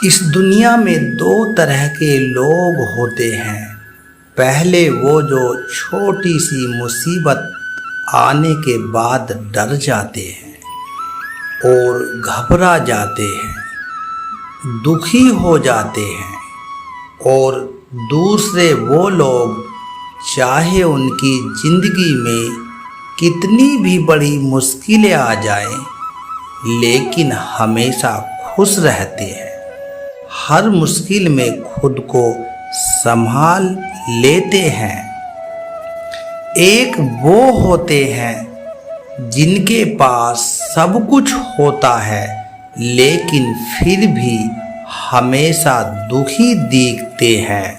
इस दुनिया में दो तरह के लोग होते हैं। पहले वो जो छोटी सी मुसीबत आने के बाद डर जाते हैं और घबरा जाते हैं, दुखी हो जाते हैं। और दूसरे वो लोग चाहे उनकी ज़िंदगी में कितनी भी बड़ी मुश्किलें आ जाएं, लेकिन हमेशा खुश रहते हैं। हर मुश्किल में खुद को संभाल लेते हैं। एक वो होते हैं जिनके पास सब कुछ होता है, लेकिन फिर भी हमेशा दुखी दिखते हैं।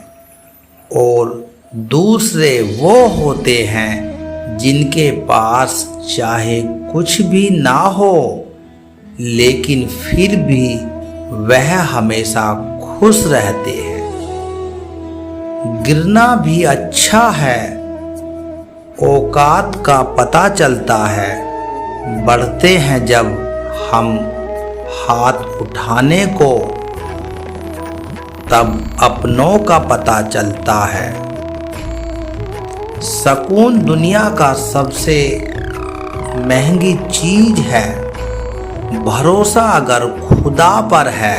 और दूसरे वो होते हैं जिनके पास चाहे कुछ भी ना हो, लेकिन फिर भी वह हमेशा खुश रहते हैं। गिरना भी अच्छा है, औकात का पता चलता है। बढ़ते हैं जब हम हाथ उठाने को, तब अपनों का पता चलता है। सुकून दुनिया का सबसे महंगी चीज है। भरोसा अगर खुदा पर है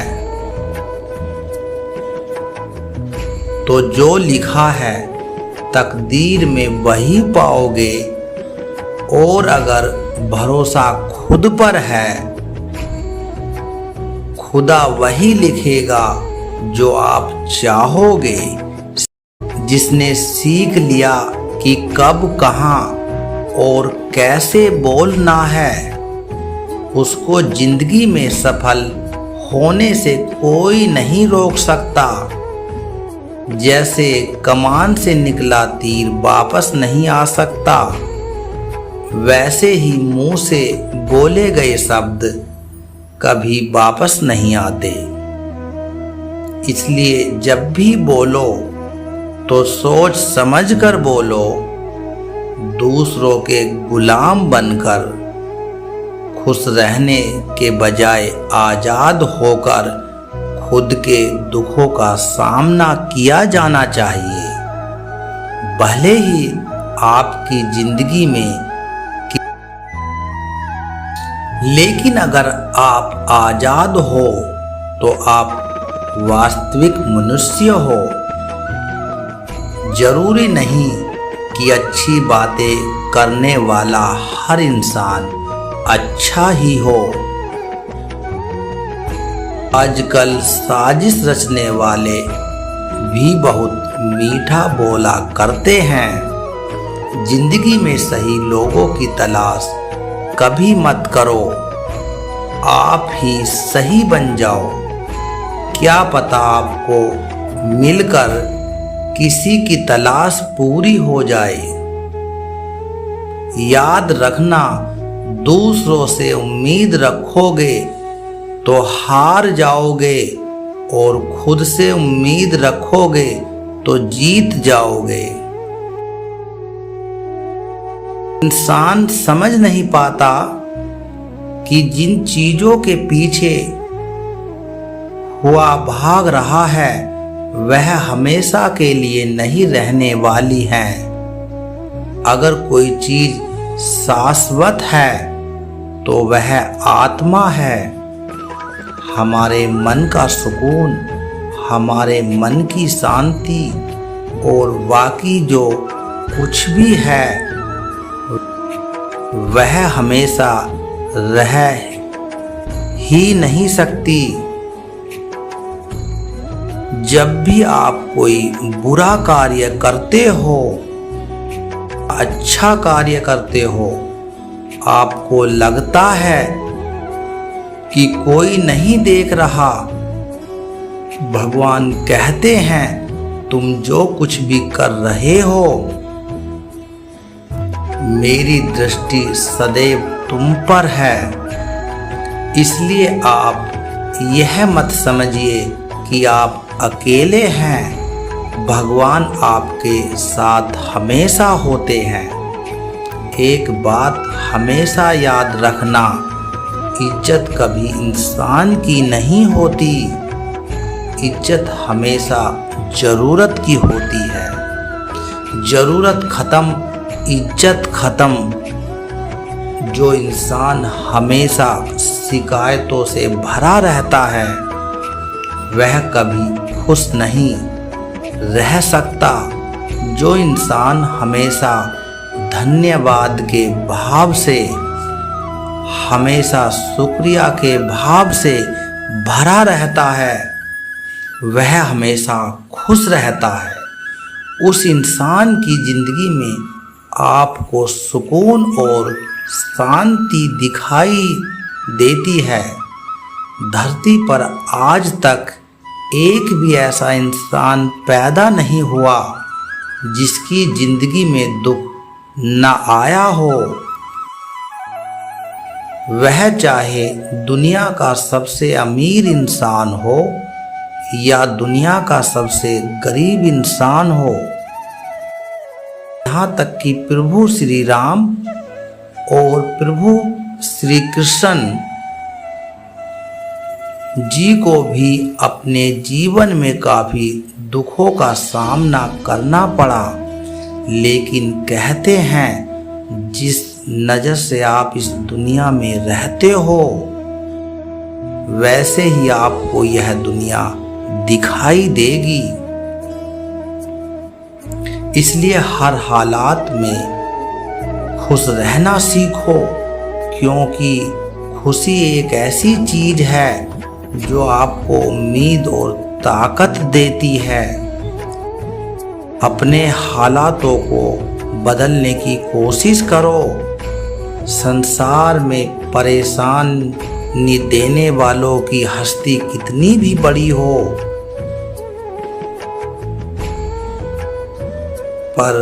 तो जो लिखा है तकदीर में वही पाओगे। और अगर भरोसा खुद पर है, खुदा वही लिखेगा जो आप चाहोगे। जिसने सीख लिया कि कब, कहाँ और कैसे बोलना है, उसको जिंदगी में सफल होने से कोई नहीं रोक सकता। जैसे कमान से निकला तीर वापस नहीं आ सकता, वैसे ही मुंह से बोले गए शब्द कभी वापस नहीं आते। इसलिए जब भी बोलो तो सोच समझ कर बोलो, दूसरों के गुलाम बनकर। खुश रहने के बजाय आज़ाद होकर खुद के दुखों का सामना किया जाना चाहिए। भले ही आपकी जिंदगी में लेकिन अगर आप आज़ाद हो तो आप वास्तविक मनुष्य हो। जरूरी नहीं कि अच्छी बातें करने वाला हर इंसान अच्छा ही हो। आजकल साजिश रचने वाले भी बहुत मीठा बोला करते हैं। जिंदगी में सही लोगों की तलाश कभी मत करो, आप ही सही बन जाओ। क्या पता आपको मिलकर किसी की तलाश पूरी हो जाए। याद रखना, दूसरों से उम्मीद रखोगे तो हार जाओगे, और खुद से उम्मीद रखोगे तो जीत जाओगे। इंसान समझ नहीं पाता कि जिन चीजों के पीछे हुआ भाग रहा है, वह हमेशा के लिए नहीं रहने वाली है। अगर कोई चीज शाश्वत है तो वह आत्मा है। हमारे मन का सुकून, हमारे मन की शांति और बाकी जो कुछ भी है, वह हमेशा रह ही नहीं सकती। जब भी आप कोई बुरा कार्य करते हो, अच्छा कार्य करते हो, आपको लगता है कि कोई नहीं देख रहा। भगवान कहते हैं, तुम जो कुछ भी कर रहे हो, मेरी दृष्टि सदैव तुम पर है। इसलिए आप यह मत समझिए कि आप अकेले हैं। भगवान आपके साथ हमेशा होते हैं। एक बात हमेशा याद रखना, इज्जत कभी इंसान की नहीं होती, इज्जत हमेशा ज़रूरत की होती है। ज़रूरत ख़त्म, इज्जत ख़त्म। जो इंसान हमेशा शिकायतों से भरा रहता है वह कभी खुश नहीं रह सकता। जो इंसान हमेशा धन्यवाद के भाव से, हमेशा शुक्रिया के भाव से भरा रहता है वह हमेशा खुश रहता है। उस इंसान की जिंदगी में आपको सुकून और शांति दिखाई देती है। धरती पर आज तक एक भी ऐसा इंसान पैदा नहीं हुआ जिसकी जिंदगी में दुख न आया हो। वह चाहे दुनिया का सबसे अमीर इंसान हो या दुनिया का सबसे गरीब इंसान हो। यहाँ तक कि प्रभु श्री राम और प्रभु श्री कृष्ण जी को भी अपने जीवन में काफ़ी दुखों का सामना करना पड़ा, लेकिन कहते हैं जिस नज़र से आप इस दुनिया में रहते हो वैसे ही आपको यह दुनिया दिखाई देगी। इसलिए हर हालात में खुश रहना सीखो, क्योंकि खुशी एक ऐसी चीज है जो आपको उम्मीद और ताकत देती है। अपने हालातों को बदलने की कोशिश करो। संसार में परेशानी देने वालों की हस्ती कितनी भी बड़ी हो, पर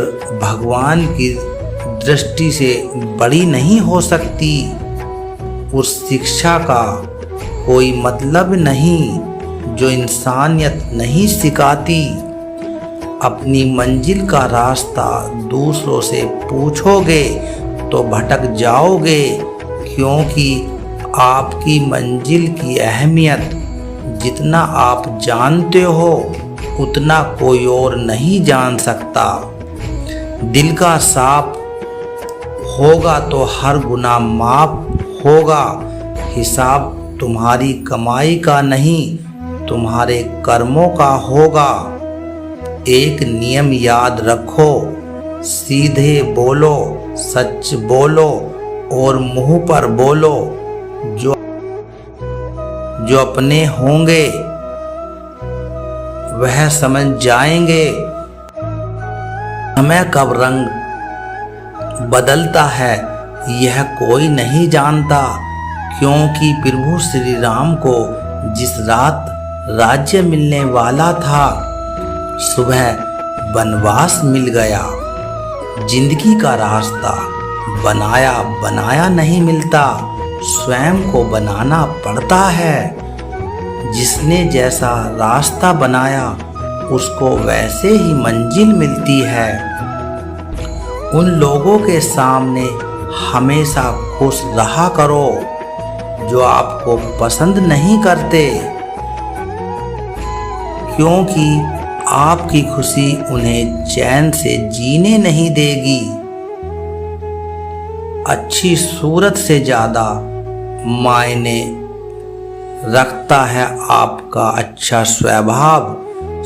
भगवान की दृष्टि से बड़ी नहीं हो सकती। उस शिक्षा का कोई मतलब नहीं जो इंसानियत नहीं सिखाती। अपनी मंजिल का रास्ता दूसरों से पूछोगे तो भटक जाओगे, क्योंकि आपकी मंजिल की अहमियत जितना आप जानते हो उतना कोई और नहीं जान सकता। दिल का साफ होगा तो हर गुनाह माफ होगा। हिसाब तुम्हारी कमाई का नहीं, तुम्हारे कर्मों का होगा। एक नियम याद रखो, सीधे बोलो, सच बोलो और मुंह पर बोलो। जो अपने होंगे वह समझ जाएंगे समय कब रंग बदलता है यह कोई नहीं जानता। क्योंकि प्रभु श्री राम को जिस रात राज्य मिलने वाला था सुबह वनवास मिल गया। जिंदगी का रास्ता बनाया बनाया नहीं मिलता, स्वयं को बनाना पड़ता है। जिसने जैसा रास्ता बनाया उसको वैसे ही मंजिल मिलती है। उन लोगों के सामने हमेशा खुश रहा करो जो आपको पसंद नहीं करते, क्योंकि आपकी खुशी उन्हें चैन से जीने नहीं देगी। अच्छी सूरत से ज़्यादा मायने रखता है आपका अच्छा स्वभाव।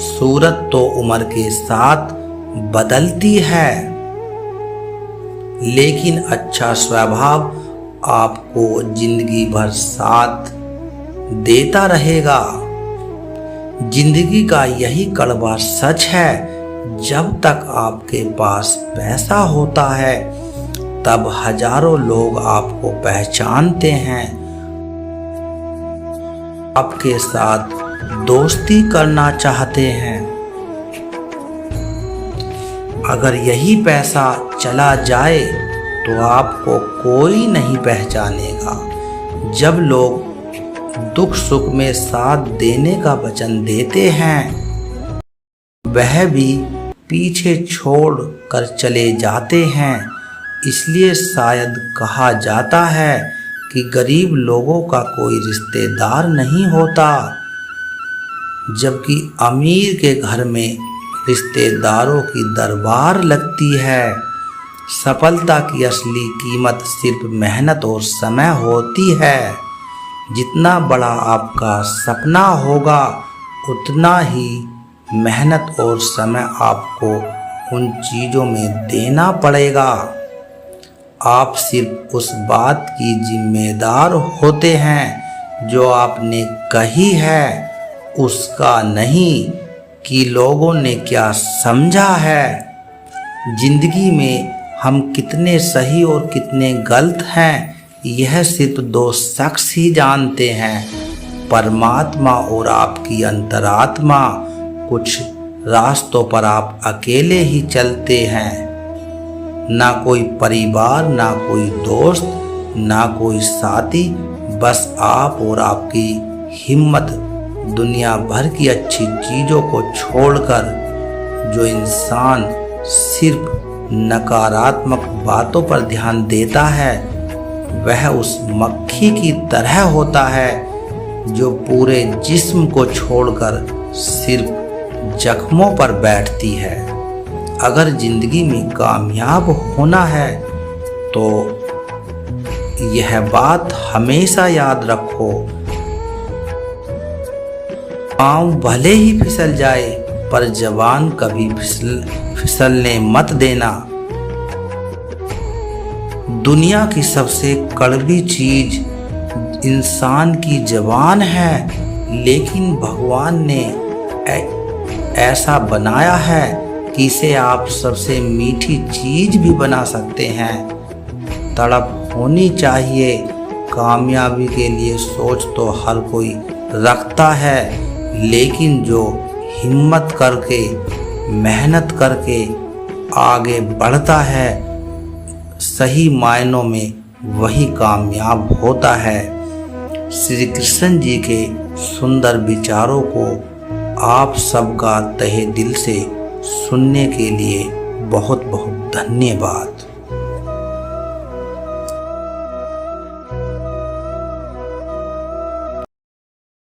सूरत तो उम्र के साथ बदलती है, लेकिन अच्छा स्वभाव आपको जिंदगी भर साथ देता रहेगा। जिंदगी का यही कड़वा सच है, जब तक आपके पास पैसा होता है तब हजारों लोग आपको पहचानते हैं, आपके साथ दोस्ती करना चाहते हैं। अगर यही पैसा चला जाए तो आपको कोई नहीं पहचानेगा। जब लोग दुख सुख में साथ देने का वचन देते हैं वह भी पीछे छोड़ कर चले जाते हैं। इसलिए शायद कहा जाता है कि गरीब लोगों का कोई रिश्तेदार नहीं होता। जबकि अमीर के घर में रिश्तेदारों की दरबार लगती है। सफलता की असली कीमत सिर्फ मेहनत और समय होती है। जितना बड़ा आपका सपना होगा उतना ही मेहनत और समय आपको उन चीज़ों में देना पड़ेगा। आप सिर्फ उस बात की जिम्मेदार होते हैं जो आपने कही है, उसका नहीं कि लोगों ने क्या समझा है। जिंदगी में हम कितने सही और कितने गलत हैं यह सिर्फ दो शख्स ही जानते हैं, परमात्मा और आपकी अंतरात्मा। कुछ रास्तों पर आप अकेले ही चलते हैं, ना कोई परिवार, ना कोई दोस्त, ना कोई साथी, बस आप और आपकी हिम्मत। दुनिया भर की अच्छी चीज़ों को छोड़कर जो इंसान सिर्फ नकारात्मक बातों पर ध्यान देता है वह उस मक्खी की तरह होता है जो पूरे जिस्म को छोड़कर सिर्फ जख्मों पर बैठती है। अगर जिंदगी में कामयाब होना है तो यह बात हमेशा याद रखो, पाँव भले ही फिसल जाए पर जबान कभी फिसलने मत देना। दुनिया की सबसे कड़वी चीज इंसान की जबान है, लेकिन भगवान ने ऐसा बनाया है कि इसे आप सबसे मीठी चीज भी बना सकते हैं। तड़प होनी चाहिए। कामयाबी के लिए सोच तो हर कोई रखता है, लेकिन जो हिम्मत करके मेहनत करके आगे बढ़ता है सही मायनों में वही कामयाब होता है। श्री कृष्ण जी के सुंदर विचारों को आप सबका तहे दिल से सुनने के लिए बहुत बहुत धन्यवाद।